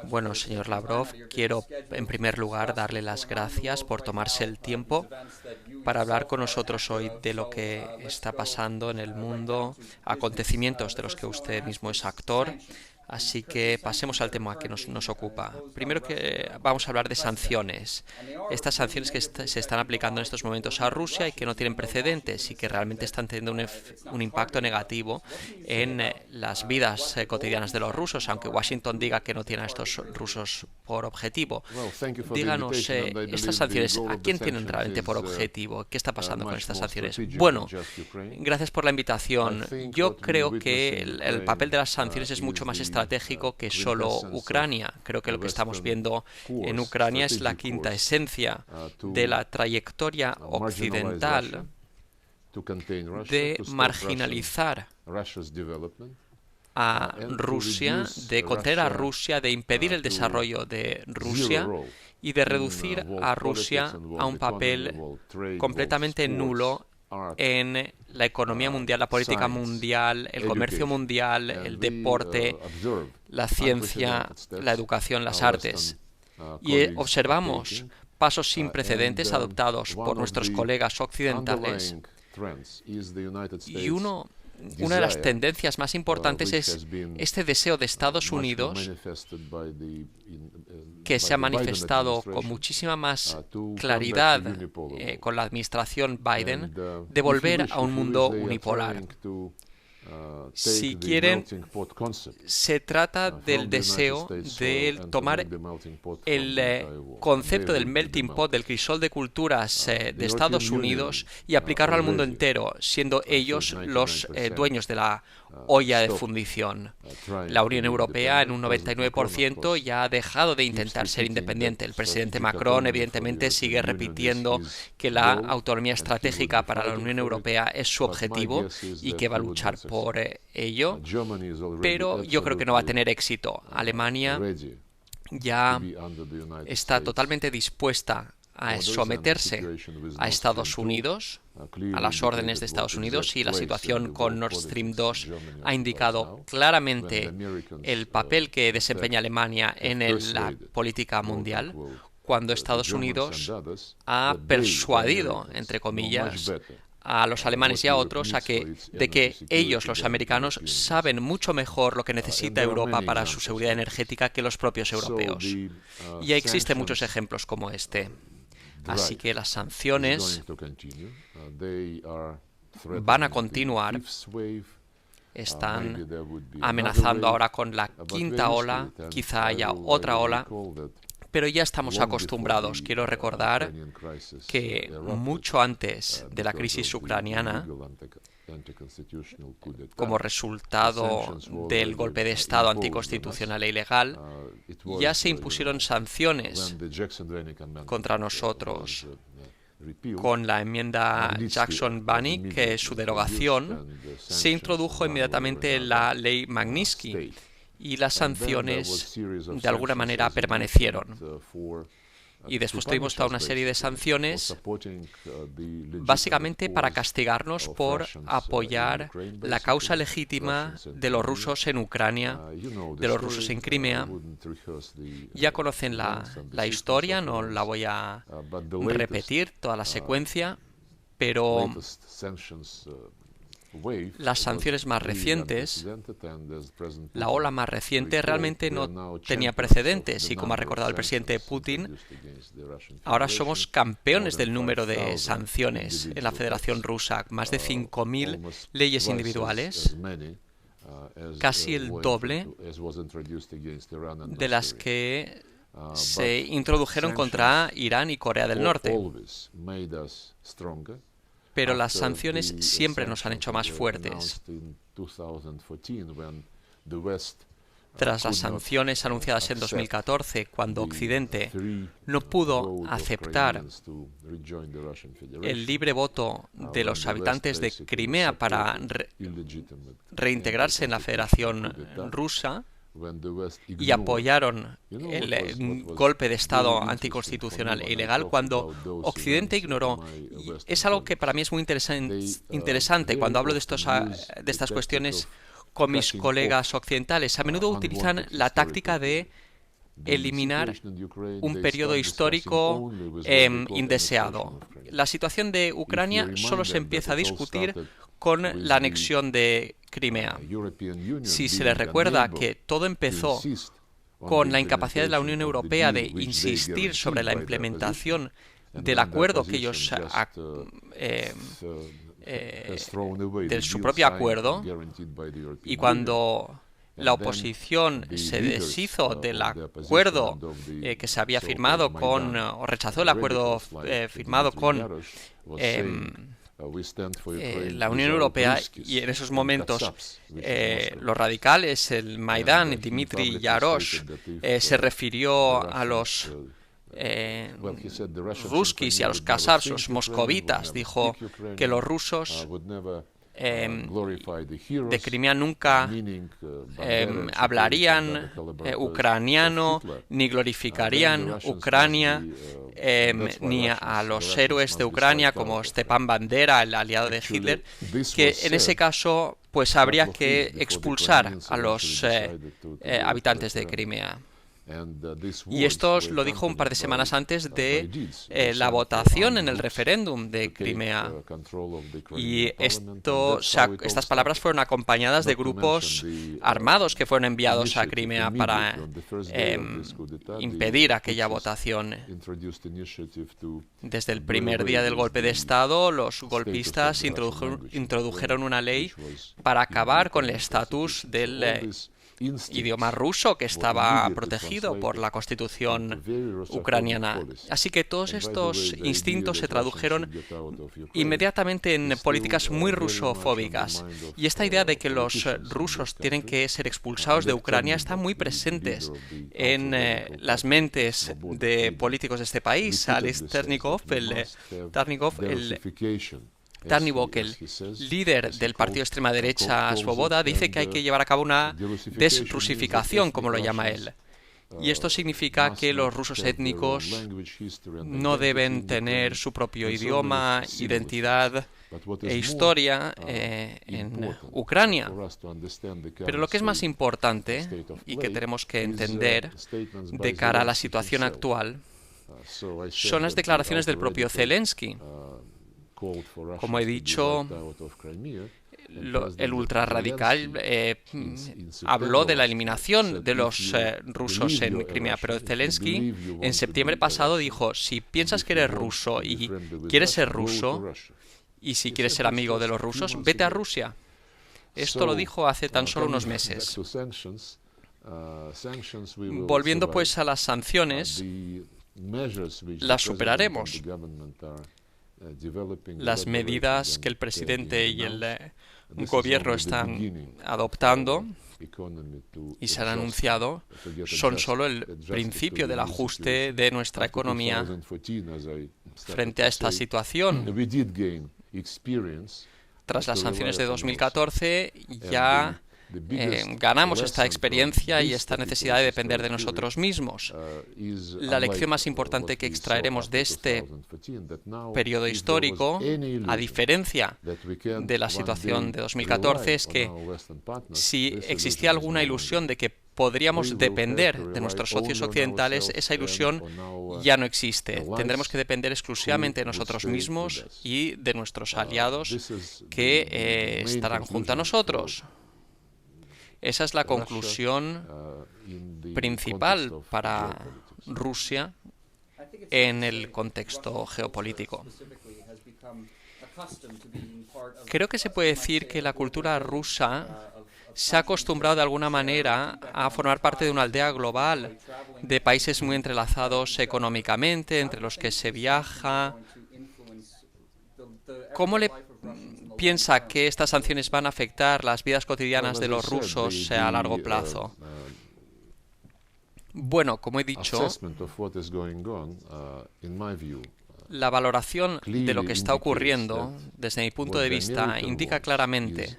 Bueno, señor Lavrov, quiero en primer lugar darle las gracias por tomarse el tiempo para hablar con nosotros hoy de lo que está pasando en el mundo, acontecimientos de los que usted mismo es actor. Así que pasemos al tema que nos ocupa. Primero que vamos a hablar de sanciones. Estas sanciones que se están aplicando en estos momentos a Rusia y que no tienen precedentes y que realmente están teniendo un impacto negativo en las vidas cotidianas de los rusos, aunque Washington diga que no tiene a estos rusos por objetivo. Díganos, estas sanciones, ¿a quién tienen realmente por objetivo? ¿Qué está pasando con estas sanciones? Bueno, gracias por la invitación. Yo creo que el papel de las sanciones es mucho más estratégico que solo Ucrania. Creo que lo que estamos viendo en Ucrania es la quinta esencia de la trayectoria occidental de marginalizar a Rusia, de contener a Rusia, de impedir el desarrollo de Rusia y de reducir a Rusia a un papel completamente nulo en la economía mundial, la política mundial, el comercio mundial, el deporte, la ciencia, la educación, las artes. Y observamos pasos sin precedentes adoptados por nuestros colegas occidentales. Y una de las tendencias más importantes es este deseo de Estados Unidos, que se ha manifestado con muchísima más claridad con la administración Biden, de volver a un mundo unipolar. Si quieren, se trata del deseo de tomar el concepto del melting pot, del crisol de culturas de Estados Unidos y aplicarlo al mundo entero, siendo ellos los dueños de la olla de fundición. La Unión Europea, en un 99%, ya ha dejado de intentar ser independiente. El presidente Macron, evidentemente, sigue repitiendo que la autonomía estratégica para la Unión Europea es su objetivo y que va a luchar por ello, pero yo creo que no va a tener éxito. Alemania ya está totalmente dispuesta a someterse a Estados Unidos, a las órdenes de Estados Unidos, y la situación con Nord Stream 2 ha indicado claramente el papel que desempeña Alemania en la política mundial, cuando Estados Unidos ha persuadido, entre comillas, a los alemanes y a otros de que ellos, los americanos, saben mucho mejor lo que necesita Europa para su seguridad energética que los propios europeos. Y ya existen muchos ejemplos como este. Así que las sanciones van a continuar. Están amenazando ahora con la quinta ola, quizá haya otra ola, pero ya estamos acostumbrados. Quiero recordar que mucho antes de la crisis ucraniana, como resultado del golpe de Estado anticonstitucional e ilegal, ya se impusieron sanciones contra nosotros. Con la enmienda Jackson-Vanik, que su derogación, se introdujo inmediatamente la ley Magnitsky y las sanciones de alguna manera permanecieron. Y después tuvimos toda una serie de sanciones, básicamente para castigarnos por apoyar la causa legítima de los rusos en Ucrania, de los rusos en Crimea. Ya conocen la historia, no la voy a repetir, toda la secuencia, pero las sanciones más recientes, la ola más reciente, realmente no tenía precedentes, y como ha recordado el presidente Putin, ahora somos campeones del número de sanciones en la Federación Rusa, más de 5.000 leyes individuales, casi el doble de las que se introdujeron contra Irán y Corea del Norte. Pero las sanciones siempre nos han hecho más fuertes. Tras las sanciones anunciadas en 2014, cuando Occidente no pudo aceptar el libre voto de los habitantes de Crimea para reintegrarse en la Federación Rusa, y apoyaron el golpe de Estado anticonstitucional e ilegal, cuando Occidente ignoró. Y es algo que para mí es muy interesante cuando hablo de estas cuestiones con mis colegas occidentales. A menudo utilizan la táctica de eliminar un periodo histórico indeseado. La situación de Ucrania solo se empieza a discutir con la anexión de Crimea. Si se les recuerda que todo empezó con la incapacidad de la Unión Europea de insistir sobre la implementación del acuerdo que ellos de su propio acuerdo, y cuando la oposición se deshizo del acuerdo que se había firmado o rechazó el acuerdo firmado con la Unión Europea, y en esos momentos los radicales, el Maidán, Dmitry Yarosh, se refirió a los ruskis y a los kazachs, los moscovitas. Dijo que los rusos de Crimea nunca hablarían ucraniano, ni glorificarían Ucrania, ni a los héroes de Ucrania como Stepan Bandera, el aliado de Hitler, que en ese caso pues habría que expulsar a los habitantes de Crimea. Y esto lo dijo un par de semanas antes de la votación en el referéndum de Crimea. Y estas palabras fueron acompañadas de grupos armados que fueron enviados a Crimea para impedir aquella votación. Desde el primer día del golpe de Estado, los golpistas introdujeron una ley para acabar con el estatus del idioma ruso que estaba protegido por la constitución ucraniana. Así que todos estos instintos se tradujeron inmediatamente en políticas muy rusofóbicas. Y esta idea de que los rusos tienen que ser expulsados de Ucrania está muy presente en las mentes de políticos de este país. Alex Tarnikov, el líder del partido de extrema derecha Svoboda, dice que hay que llevar a cabo una desrusificación, como lo llama él. Y esto significa que los rusos étnicos no deben tener su propio idioma, identidad e historia en Ucrania. Pero lo que es más importante y que tenemos que entender de cara a la situación actual son las declaraciones del propio Zelensky. Como he dicho, el ultrarradical habló de la eliminación de los rusos en Crimea, pero Zelensky en septiembre pasado dijo: si piensas que eres ruso y quieres ser ruso, y si quieres ser amigo de los rusos, vete a Rusia. Esto lo dijo hace tan solo unos meses. Volviendo pues a las sanciones, las superaremos. Las medidas que el presidente y el gobierno están adoptando y se han anunciado son solo el principio del ajuste de nuestra economía frente a esta situación. Tras las sanciones de 2014 ya ganamos esta experiencia y esta necesidad de depender de nosotros mismos. La lección más importante que extraeremos de este periodo histórico, a diferencia de la situación de 2014, es que si existía alguna ilusión de que podríamos depender de nuestros socios occidentales, esa ilusión ya no existe. Tendremos que depender exclusivamente de nosotros mismos y de nuestros aliados que estarán junto a nosotros. Esa es la conclusión principal para Rusia en el contexto geopolítico. Creo que se puede decir que la cultura rusa se ha acostumbrado de alguna manera a formar parte de una aldea global de países muy entrelazados económicamente, entre los que se viaja. ¿Cómo le piensa que estas sanciones van a afectar las vidas cotidianas de los rusos a largo plazo? Bueno, como he dicho, la valoración de lo que está ocurriendo, desde mi punto de vista, indica claramente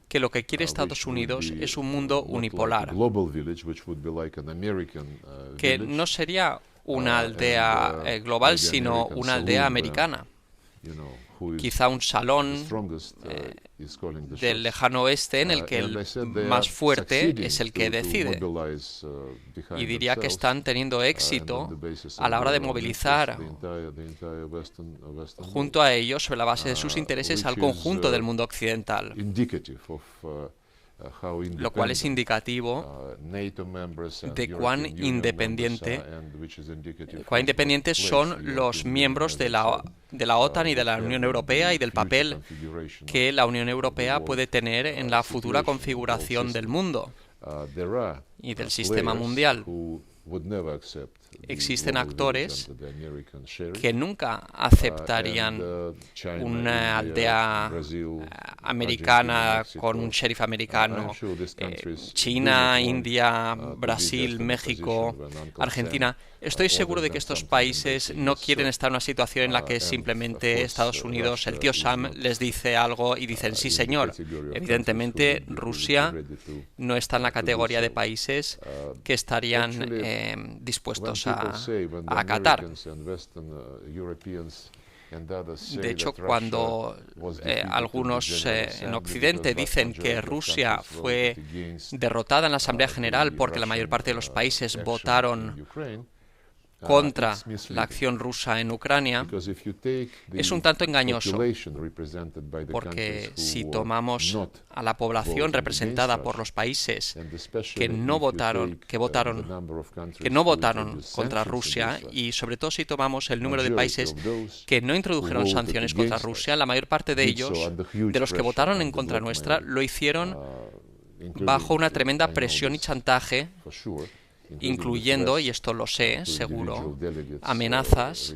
que lo que quiere Estados Unidos es un mundo unipolar, que no sería una aldea global, sino una aldea americana. quizá un salón del lejano oeste en el que el más fuerte es el que decide. Y diría que están teniendo éxito a la hora de movilizar junto a ellos, sobre la base de sus intereses, al conjunto del mundo occidental, lo cual es indicativo de cuán independientes son los miembros de la OTAN y de la Unión Europea y del papel que la Unión Europea puede tener en la futura configuración del mundo y del sistema mundial. Existen actores que nunca aceptarían una aldea americana con un sheriff americano. China, India, Brasil, México, Argentina. Estoy seguro de que estos países no quieren estar en una situación en la que simplemente Estados Unidos, el tío Sam, les dice algo y dicen sí, señor. Evidentemente, Rusia no está en la categoría de países que estarían dispuestos a acatar. De hecho, cuando algunos en Occidente dicen que Rusia fue derrotada en la Asamblea General porque la mayor parte de los países votaron contra la acción rusa en Ucrania, es un tanto engañoso, porque si tomamos a la población representada por los países que no votaron contra Rusia, y sobre todo si tomamos el número de países que no introdujeron sanciones contra Rusia, la mayor parte de ellos, de los que votaron en contra nuestra, lo hicieron bajo una tremenda presión y chantaje, incluyendo, y esto lo sé, seguro, amenazas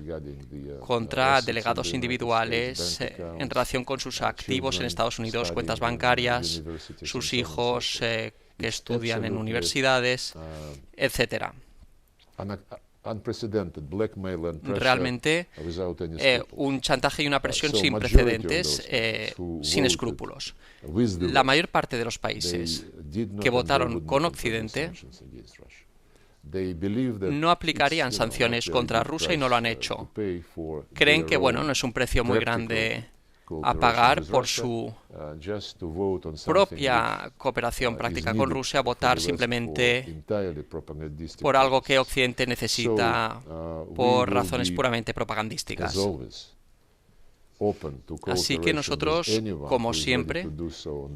contra delegados individuales en relación con sus activos en Estados Unidos, cuentas bancarias, sus hijos que estudian en universidades, etcétera. Realmente un chantaje y una presión sin precedentes, sin escrúpulos. La mayor parte de los países que votaron con Occidente no aplicarían sanciones contra Rusia y no lo han hecho. Creen que, bueno, no es un precio muy grande a pagar por su propia cooperación práctica con Rusia, votar simplemente por algo que Occidente necesita por razones puramente propagandísticas. Así que nosotros, como siempre,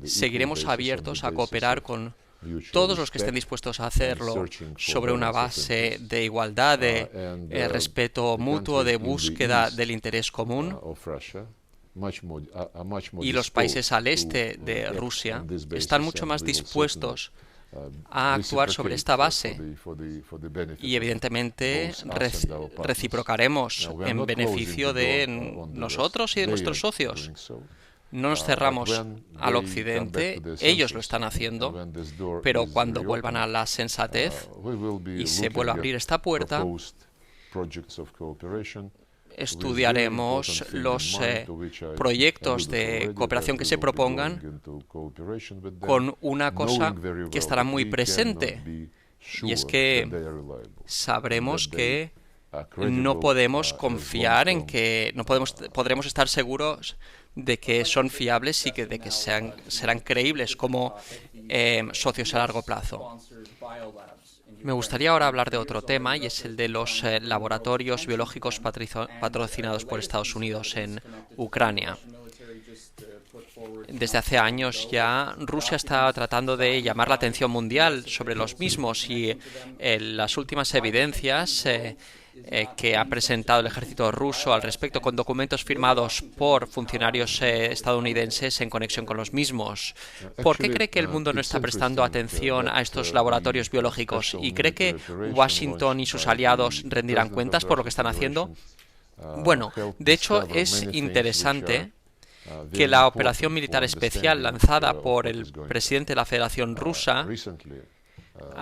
seguiremos abiertos a cooperar con todos los que estén dispuestos a hacerlo sobre una base de igualdad, de respeto mutuo, de búsqueda del interés común. Y los países al este de Rusia están mucho más dispuestos a actuar sobre esta base y evidentemente reciprocaremos en beneficio de nosotros y de nuestros socios. No nos cerramos al Occidente, ellos lo están haciendo, pero cuando vuelvan a la sensatez y se vuelva a abrir esta puerta, estudiaremos los proyectos de cooperación que se propongan con una cosa que estará muy presente, y es que sabremos que no podemos confiar en que podremos estar seguros de que son fiables y de que serán creíbles como socios a largo plazo. Me gustaría ahora hablar de otro tema, y es el de los laboratorios biológicos patrocinados por Estados Unidos en Ucrania. Desde hace años ya Rusia está tratando de llamar la atención mundial sobre los mismos, y las últimas evidencias que ha presentado el ejército ruso al respecto, con documentos firmados por funcionarios estadounidenses en conexión con los mismos. ¿Por qué cree que el mundo no está prestando atención a estos laboratorios biológicos? ¿Y cree que Washington y sus aliados rendirán cuentas por lo que están haciendo? Bueno, de hecho es interesante que la operación militar especial lanzada por el presidente de la Federación Rusa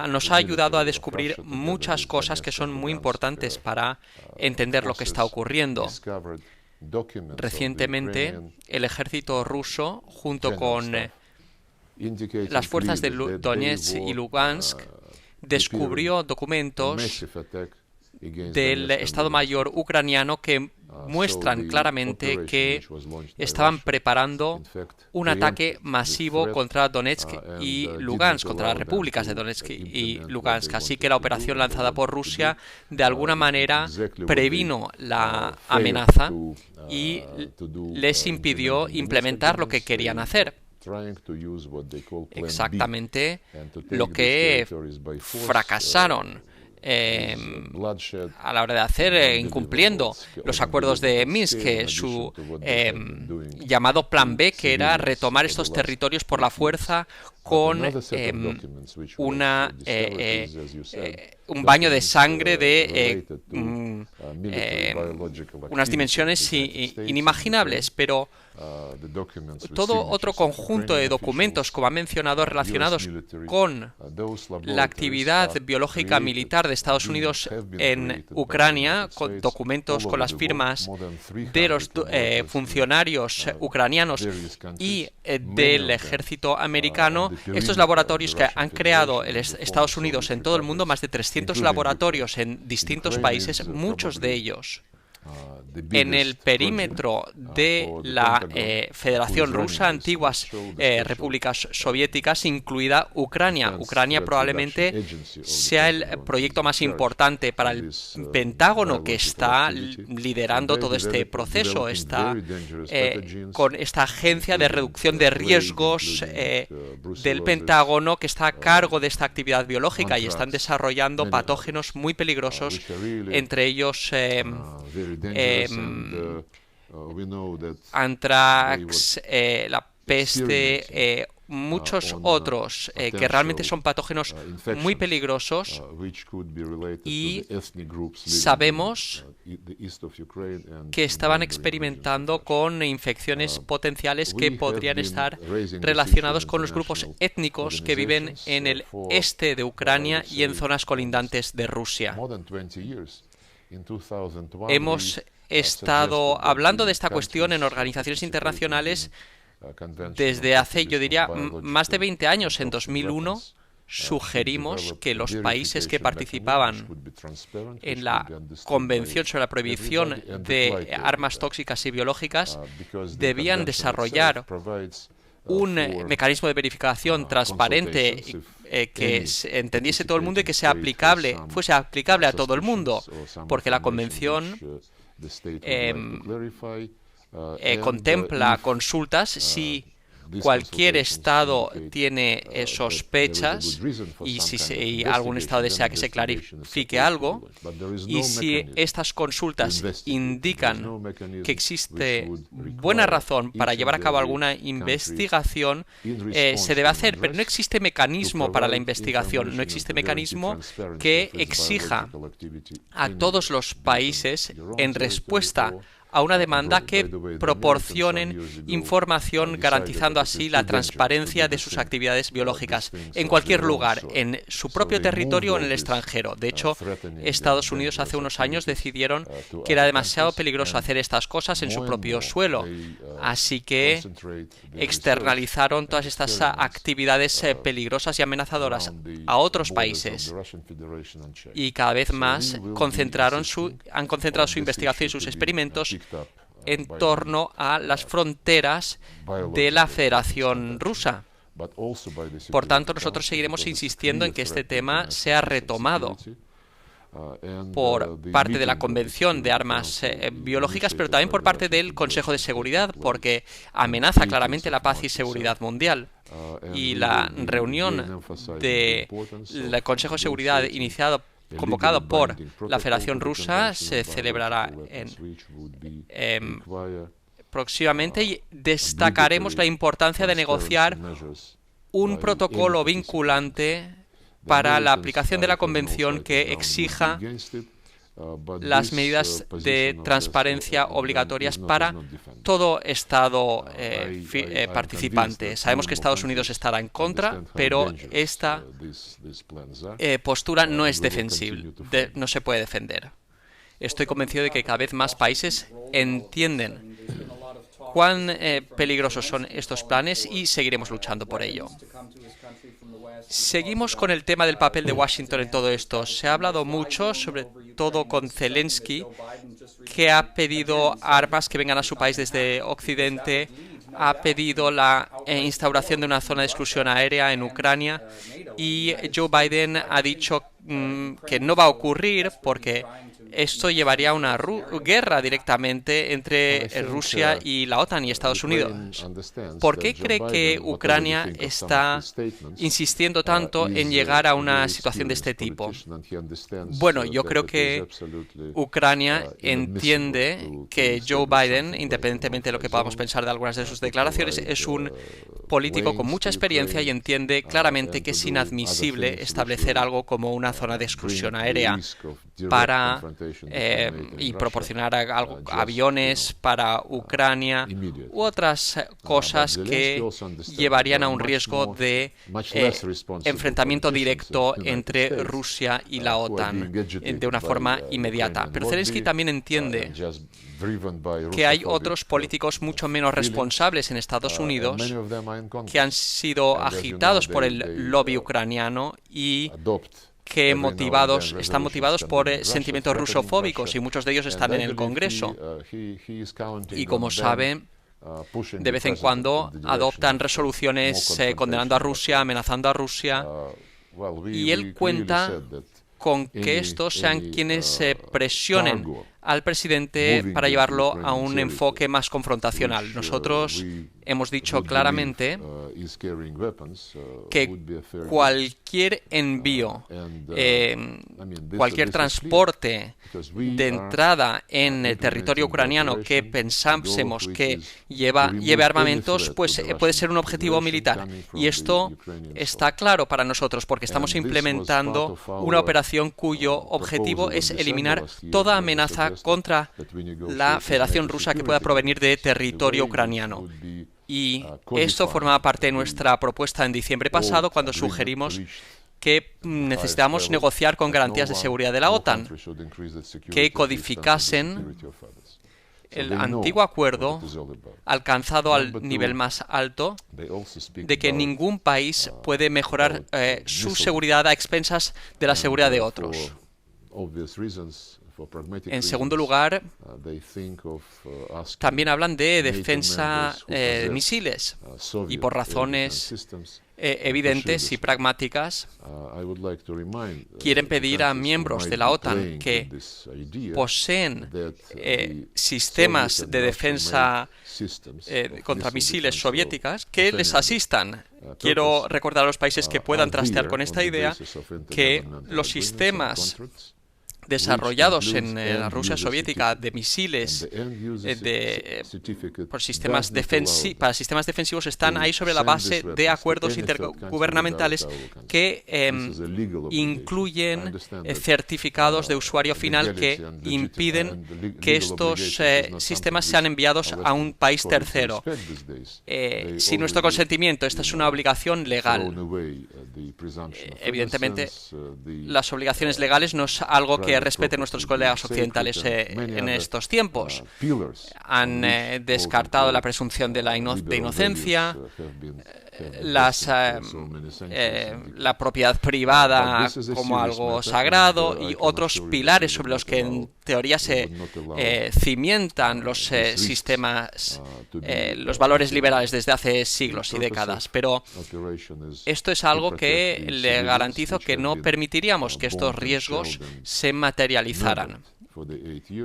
nos ha ayudado a descubrir muchas cosas que son muy importantes para entender lo que está ocurriendo. Recientemente, el ejército ruso, junto con las fuerzas de Donetsk y Lugansk, descubrió documentos del Estado Mayor ucraniano que muestran claramente que estaban preparando un ataque masivo contra Donetsk y Lugansk, contra las repúblicas de Donetsk y Lugansk. Así que la operación lanzada por Rusia de alguna manera previno la amenaza y les impidió implementar lo que querían hacer. Exactamente lo que fracasaron a la hora de hacer, incumpliendo los acuerdos de Minsk, su llamado Plan B, que era retomar estos territorios por la fuerza con un baño de sangre de unas dimensiones inimaginables, pero todo otro conjunto de documentos, como ha mencionado, relacionados con la actividad biológica militar de Estados Unidos en Ucrania, con documentos con las firmas de los funcionarios ucranianos y del ejército americano. Estos laboratorios que han creado Estados Unidos en todo el mundo, más de 300 laboratorios en distintos países, muchos de ellos en el perímetro de la Federación Rusa, antiguas repúblicas soviéticas, incluida Ucrania. Ucrania probablemente sea el proyecto más importante para el Pentágono, que está liderando todo este proceso. Está con esta agencia de reducción de riesgos del Pentágono que está a cargo de esta actividad biológica y están desarrollando patógenos muy peligrosos, entre ellos anthrax, la peste, muchos otros que realmente son patógenos muy peligrosos, y sabemos que estaban experimentando con infecciones potenciales que podrían estar relacionados con los grupos étnicos que viven en el este de Ucrania y en zonas colindantes de Rusia. Hemos estado hablando de esta cuestión en organizaciones internacionales desde hace, yo diría, más de 20 años. En 2001 sugerimos que los países que participaban en la Convención sobre la Prohibición de Armas Tóxicas y Biológicas debían desarrollar un mecanismo de verificación transparente que entendiese todo el mundo y que fuese aplicable a todo el mundo, porque la Convención contempla consultas si cualquier Estado tiene sospechas y si algún Estado desea que se clarifique algo, y si estas consultas indican que existe buena razón para llevar a cabo alguna investigación, se debe hacer, pero no existe mecanismo para la investigación, no existe mecanismo que exija a todos los países, en respuesta a una demanda, que proporcionen información, garantizando así la transparencia de sus actividades biológicas en cualquier lugar, en su propio territorio o en el extranjero. De hecho, Estados Unidos hace unos años decidieron que era demasiado peligroso hacer estas cosas en su propio suelo, así que externalizaron todas estas actividades peligrosas y amenazadoras a otros países, y cada vez más han concentrado su investigación y sus experimentos en torno a las fronteras de la Federación Rusa. Por tanto, nosotros seguiremos insistiendo en que este tema sea retomado por parte de la Convención de Armas Biológicas, pero también por parte del Consejo de Seguridad, porque amenaza claramente la paz y seguridad mundial. Y la reunión del Consejo de Seguridad convocado por la Federación Rusa se celebrará próximamente, y destacaremos la importancia de negociar un protocolo vinculante para la aplicación de la Convención que exija las medidas de transparencia obligatorias para todo Estado participante. Sabemos que Estados Unidos estará en contra, pero esta postura no es defensible, no se puede defender. Estoy convencido de que cada vez más países entienden cuán peligrosos son estos planes y seguiremos luchando por ello. Seguimos con el tema del papel de Washington en todo esto. Se ha hablado mucho sobre todo con Zelensky, que ha pedido armas que vengan a su país desde Occidente, ha pedido la instauración de una zona de exclusión aérea en Ucrania, y Joe Biden ha dicho que no va a ocurrir porque esto llevaría a una guerra directamente entre Rusia y la OTAN y Estados Unidos. ¿Por qué cree que Ucrania está insistiendo tanto en llegar a una situación de este tipo? Bueno, yo creo que Ucrania entiende que Joe Biden, independientemente de lo que podamos pensar de algunas de sus declaraciones, es un político con mucha experiencia y entiende claramente que es inadmisible establecer algo como una zona de exclusión aérea para y proporcionar aviones para Ucrania u otras cosas que llevarían a un riesgo de enfrentamiento directo entre Rusia y la OTAN de una forma inmediata. Pero Zelensky también entiende que hay otros políticos mucho menos responsables en Estados Unidos que han sido agitados por el lobby ucraniano y que están motivados por sentimientos rusofóbicos, y muchos de ellos están en el Congreso. Y como sabe, de vez en cuando adoptan resoluciones condenando a Rusia, amenazando a Rusia, y él cuenta con que estos sean quienes presionen al presidente para llevarlo a un enfoque más confrontacional. Nosotros hemos dicho claramente que cualquier envío, cualquier transporte de entrada en el territorio ucraniano que pensásemos que lleve armamentos, pues puede ser un objetivo militar. Y esto está claro para nosotros porque estamos implementando una operación cuyo objetivo es eliminar toda amenaza contra la Federación Rusa que pueda provenir de territorio ucraniano. Y esto formaba parte de nuestra propuesta en diciembre pasado, cuando sugerimos que necesitamos negociar con garantías de seguridad de la OTAN, que codificasen el antiguo acuerdo alcanzado al nivel más alto de que ningún país puede mejorar su seguridad a expensas de la seguridad de otros. En segundo lugar, también hablan de defensa de misiles, y por razones evidentes y pragmáticas quieren pedir a miembros de la OTAN que poseen sistemas de defensa contra misiles soviéticas que les asistan. Quiero recordar a los países que puedan trastear con esta idea que los sistemas desarrollados en la Rusia soviética de misiles para sistemas defensivos están ahí sobre la base de acuerdos intergubernamentales que incluyen certificados de usuario final que impiden que estos sistemas sean enviados a un país tercero. Sin nuestro consentimiento, esta es una obligación legal. Evidentemente, las obligaciones legales no es algo que respeten nuestros colegas occidentales en estos tiempos. Han descartado la presunción de inocencia, la propiedad privada como algo sagrado y otros pilares sobre los que en teoría se cimientan los sistemas, los valores liberales desde hace siglos y décadas. Pero esto es algo que le garantizo que no permitiríamos que estos riesgos se materializaran.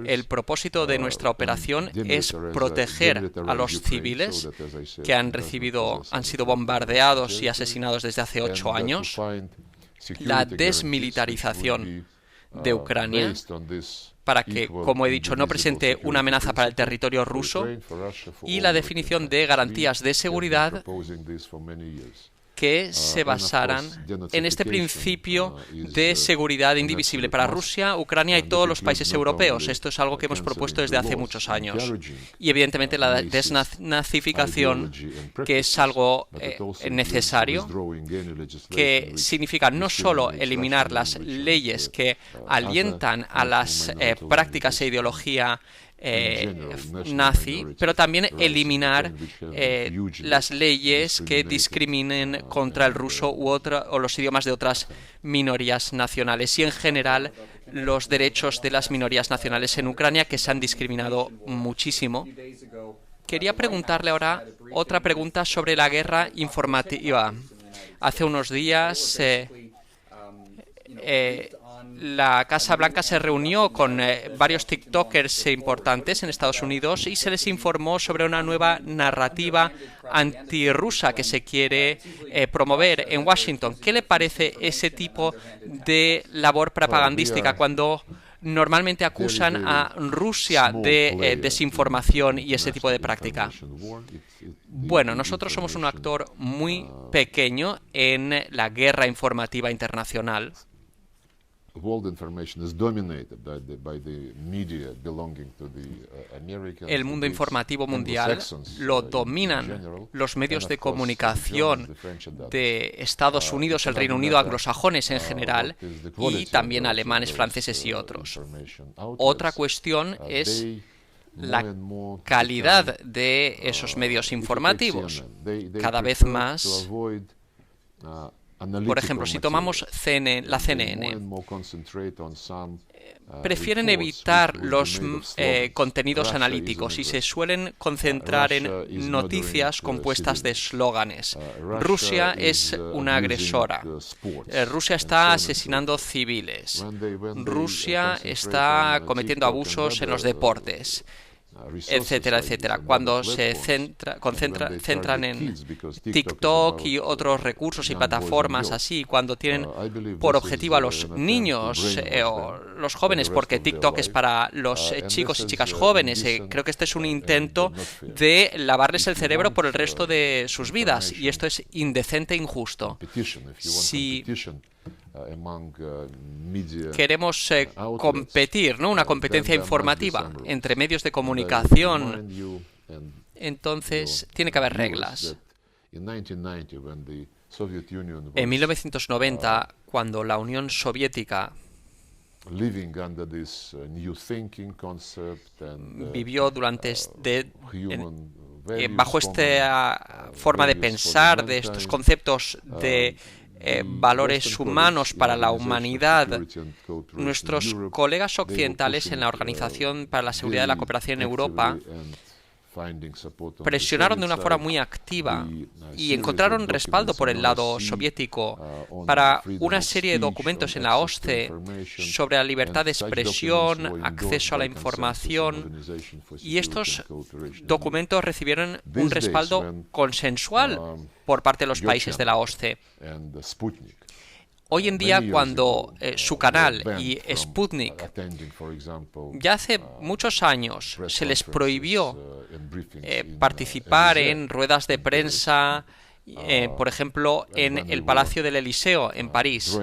El propósito de nuestra operación es proteger a los civiles que han sido bombardeados y asesinados desde hace 8 años, la desmilitarización de Ucrania, para que, como he dicho, no presente una amenaza para el territorio ruso, y la definición de garantías de seguridad que se basaran en este principio de seguridad indivisible para Rusia, Ucrania y todos los países europeos. Esto es algo que hemos propuesto desde hace muchos años. Y evidentemente la desnazificación, que es algo necesario, que significa no solo eliminar las leyes que alientan a las prácticas e ideología nazi, pero también eliminar las leyes que discriminen contra el ruso o los idiomas de otras minorías nacionales y en general los derechos de las minorías nacionales en Ucrania, que se han discriminado muchísimo. Quería preguntarle ahora otra pregunta sobre la guerra informativa. Hace unos días la Casa Blanca se reunió con varios TikTokers importantes en Estados Unidos y se les informó sobre una nueva narrativa antirrusa que se quiere promover en Washington. ¿Qué le parece ese tipo de labor propagandística cuando normalmente acusan a Rusia de desinformación y ese tipo de práctica? Bueno, nosotros somos un actor muy pequeño en la guerra informativa internacional. El mundo informativo mundial lo dominan los medios de comunicación de Estados Unidos, el Reino Unido, anglosajones en general, y también alemanes, franceses y otros. Otra cuestión es la calidad de esos medios informativos. Cada vez más, por ejemplo, si tomamos la CNN, prefieren evitar los contenidos analíticos y se suelen concentrar en noticias compuestas de eslóganes. Rusia es una agresora. Rusia está asesinando civiles. Rusia está cometiendo abusos en los deportes, etcétera, etcétera. Cuando se centran en TikTok y otros recursos y plataformas así, cuando tienen por objetivo a los niños o los jóvenes, porque TikTok es para los chicos y chicas jóvenes, creo que este es un intento de lavarles el cerebro por el resto de sus vidas y esto es indecente e injusto. Si queremos competir, ¿no? Una competencia informativa entre medios de comunicación, entonces tiene que haber reglas. En 1990, cuando la Unión Soviética vivió bajo esta forma de pensar, de estos conceptos de valores humanos para la humanidad, nuestros colegas occidentales en la Organización para la Seguridad y la Cooperación en Europa presionaron de una forma muy activa y encontraron respaldo por el lado soviético para una serie de documentos en la OSCE sobre la libertad de expresión, acceso a la información, y estos documentos recibieron un respaldo consensual por parte de los países de la OSCE. Hoy en día, cuando su canal y Sputnik, ya hace muchos años se les prohibió participar en ruedas de prensa, por ejemplo, en el Palacio del Elíseo, en París.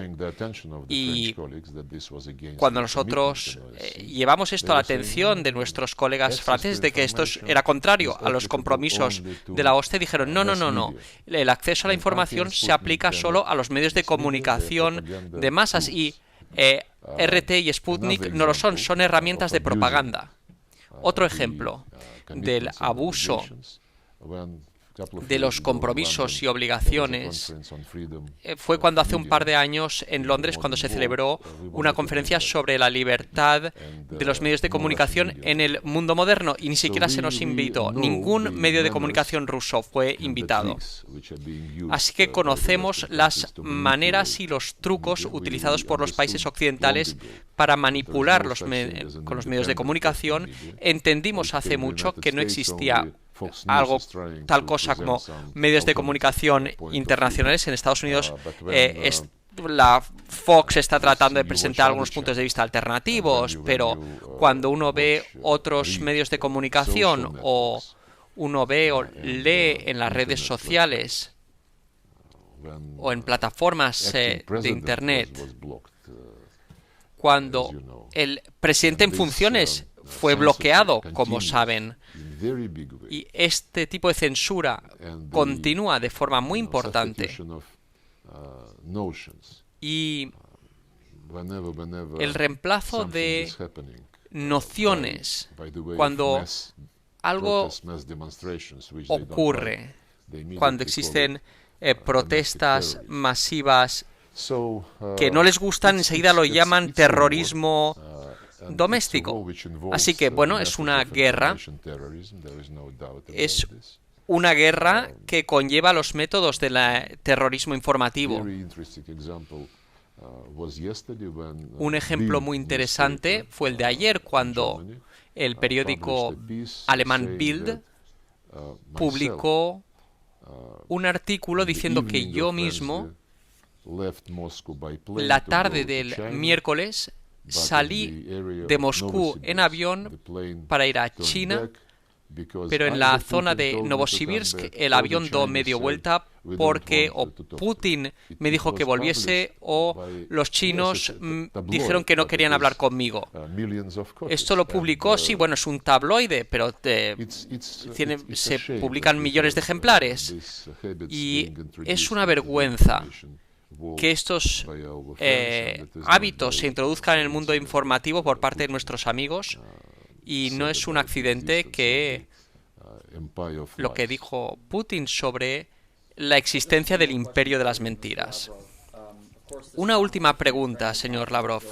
Y cuando nosotros llevamos esto a la atención de nuestros colegas franceses, de que esto era contrario a los compromisos de la OSCE, dijeron, no. El acceso a la información se aplica solo a los medios de comunicación de masas y RT y Sputnik no lo son herramientas de propaganda. Otro ejemplo del abuso de los compromisos y obligaciones fue cuando hace un par de años en Londres, cuando se celebró una conferencia sobre la libertad de los medios de comunicación en el mundo moderno y ni siquiera se nos invitó. Ningún medio de comunicación ruso fue invitado. Así que conocemos las maneras y los trucos utilizados por los países occidentales para manipular con los medios de comunicación. Entendimos hace mucho que no existía tal cosa como medios de comunicación internacionales. En Estados Unidos la Fox está tratando de presentar algunos puntos de vista alternativos, pero cuando uno ve otros medios de comunicación o uno ve o lee en las redes sociales o en plataformas de Internet, cuando el presidente en funciones fue bloqueado, como saben, y este tipo de censura continúa de forma muy importante. Y el reemplazo de nociones. Cuando algo ocurre, cuando existen protestas masivas que no les gustan, enseguida lo llaman terrorismo doméstico. Así que, bueno, es una guerra que conlleva los métodos del terrorismo informativo. Un ejemplo muy interesante fue el de ayer, cuando el periódico alemán Bild publicó un artículo diciendo que yo mismo, la tarde del miércoles, salí de Moscú en avión para ir a China, pero en la zona de Novosibirsk el avión dio medio vuelta porque o Putin me dijo que volviese o los chinos dijeron que no querían hablar conmigo. Esto lo publicó, sí, bueno, es un tabloide, pero se publican millones de ejemplares. Y es una vergüenza que estos hábitos se introduzcan en el mundo informativo por parte de nuestros amigos. Y no es un accidente que lo que dijo Putin sobre la existencia del imperio de las mentiras. Una última pregunta, señor Lavrov.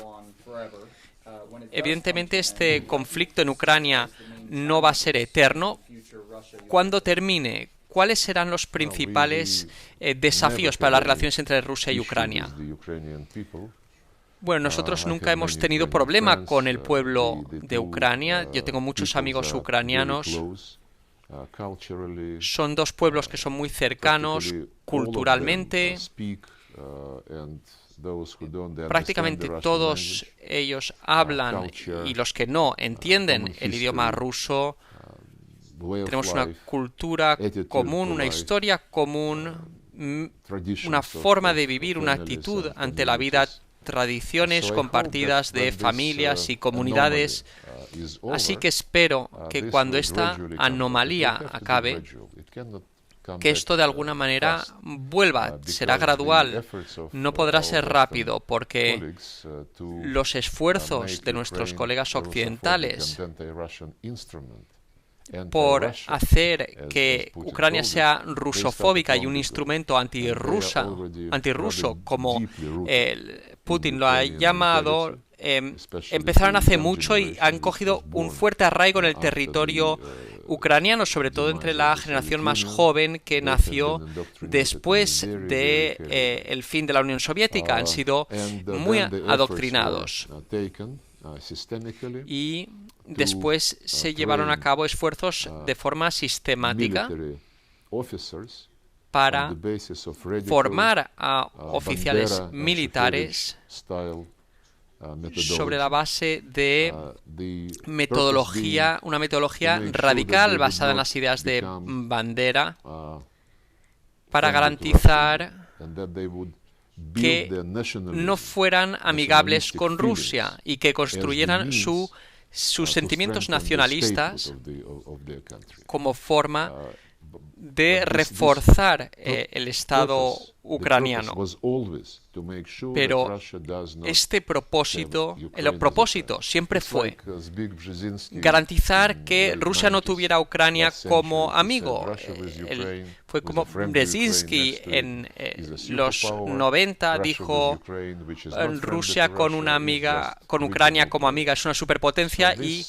Evidentemente, este conflicto en Ucrania no va a ser eterno. Cuando termine, ¿cuáles serán los principales desafíos para las relaciones entre Rusia y Ucrania? Bueno, nosotros nunca hemos tenido problema con el pueblo de Ucrania. Yo tengo muchos amigos ucranianos. Son dos pueblos que son muy cercanos culturalmente. Prácticamente todos ellos hablan, y los que no entienden el idioma ruso. Tenemos una cultura común, una historia común, una forma de vivir, una actitud ante la vida, tradiciones compartidas de familias y comunidades. Así que espero que cuando esta anomalía acabe, que esto de alguna manera vuelva, será gradual, no podrá ser rápido, porque los esfuerzos de nuestros colegas occidentales por hacer que Ucrania sea rusofóbica y un instrumento antirruso, como Putin lo ha llamado, empezaron hace mucho y han cogido un fuerte arraigo en el territorio ucraniano, sobre todo entre la generación más joven que nació después del fin de la Unión Soviética. Han sido muy adoctrinados. Y después se llevaron a cabo esfuerzos de forma sistemática para formar a oficiales militares sobre la base de una metodología radical basada en las ideas de Bandera, para garantizar que no fueran amigables con Rusia y que construyeran sus sentimientos nacionalistas como forma de reforzar el Estado ucraniano. Pero el propósito siempre fue garantizar que Rusia no tuviera a Ucrania como amigo. Fue como Brzezinski en los 90 dijo: Rusia con Ucrania como amiga es una superpotencia, y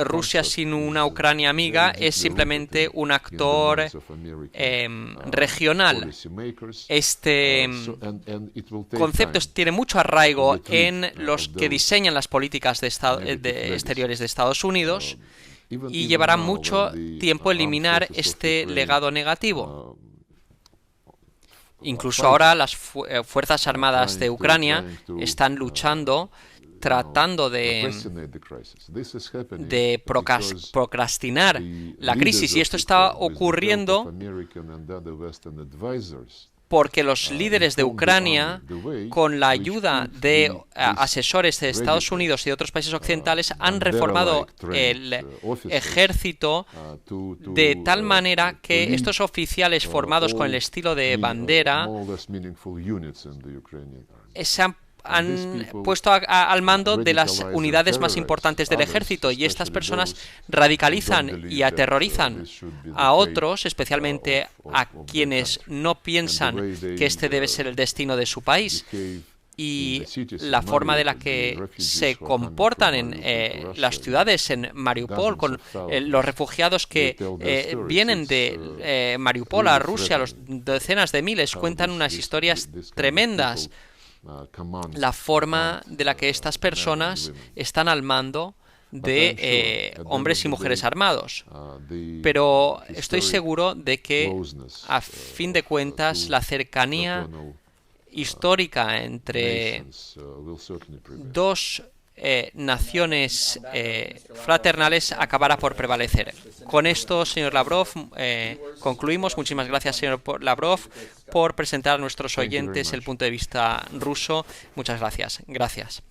Rusia sin una Ucrania amiga es simplemente un actor regional. Este concepto tiene mucho arraigo en los que diseñan las políticas exteriores de Estados Unidos, y llevará mucho tiempo eliminar este legado negativo. Incluso ahora las Fuerzas Armadas de Ucrania están luchando, tratando de procrastinar la crisis, y esto está ocurriendo porque los líderes de Ucrania, con la ayuda de asesores de Estados Unidos y de otros países occidentales, han reformado el ejército de tal manera que estos oficiales formados con el estilo de Bandera se han han puesto al mando de las unidades más importantes del ejército, y estas personas radicalizan y aterrorizan a otros, especialmente a quienes no piensan que este debe ser el destino de su país. Y la forma de la que se comportan en las ciudades en Mariupol, con los refugiados que vienen de Mariupol a Rusia, los decenas de miles, cuentan unas historias tremendas. La forma de la que estas personas están al mando de hombres y mujeres armados. Pero estoy seguro de que, a fin de cuentas, la cercanía histórica entre dos naciones fraternales acabará por prevalecer. Con esto, señor Lavrov, concluimos. Muchísimas gracias, señor Lavrov, por presentar a nuestros oyentes el punto de vista ruso. Muchas gracias. Gracias.